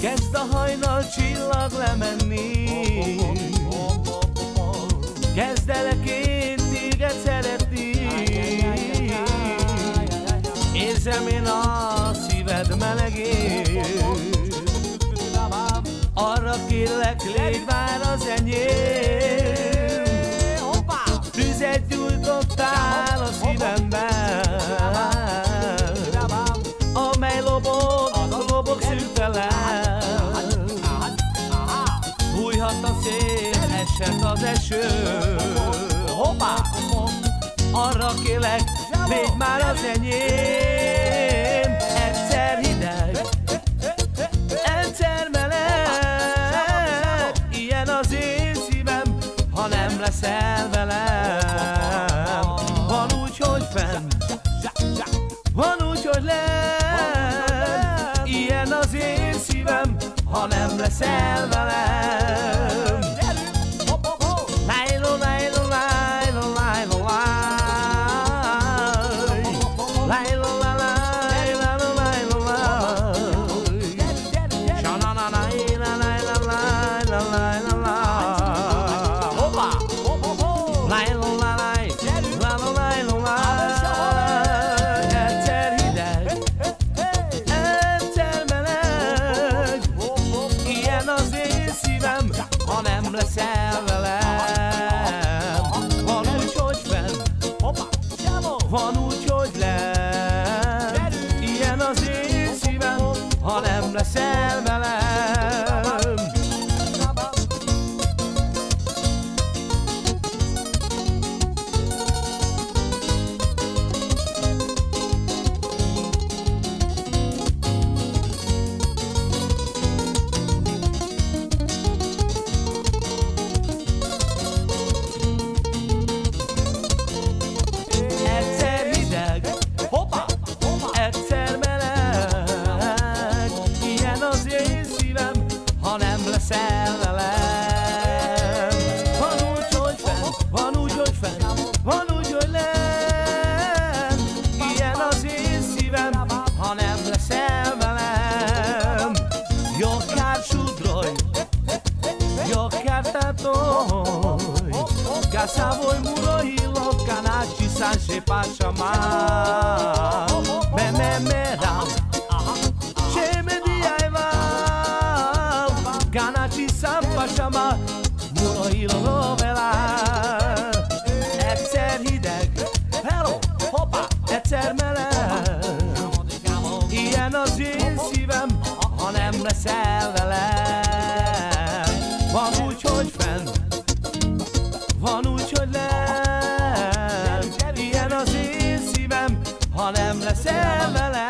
Kezd a hajnal csillag lemenni, kezdelek én téged szeretni. Érzem én a szíved melegét, arra kérlek, légy már az enyém. Tüzet gyújtottál a szívemben, amely lobog szűntelen. Fújhat a szél, esett az eső, arra kérlek, légy már az enyém. Egyszer hideg, egyszer meleg, ilyen az én szívem, ha nem leszel velem. Van úgy, hogy fenn, van úgy, hogy lenn, ilyen az én szívem, ha nem leszel velem. Egyszer hideg, egyszer meleg, ilyen az én szívem, ha nem leszel velem. Van úgy, hogy fenn, van úgy, hogy lenn, ilyen az én szívem, ha nem leszel velem. Egyszer meleg, ilyen az én szívem, ha nem leszel velem. Van úgy, hogy fenn, van úgy, hogy fenn, van úgy, hogy lenn, ilyen az én szívem, ha nem leszel velem. Yo kár sudroj, yo kár tatoj, casa voy muro y lo canachi sanche pachama. Pachama, muro vela. Egyszer hideg, hello, hoppá, egyszer meleg, ilyen az én szívem, ha nem leszel velem. Van úgy, hogy fenn, van úgy, hogy lenn, ilyen az én szívem, ha nem leszel velem.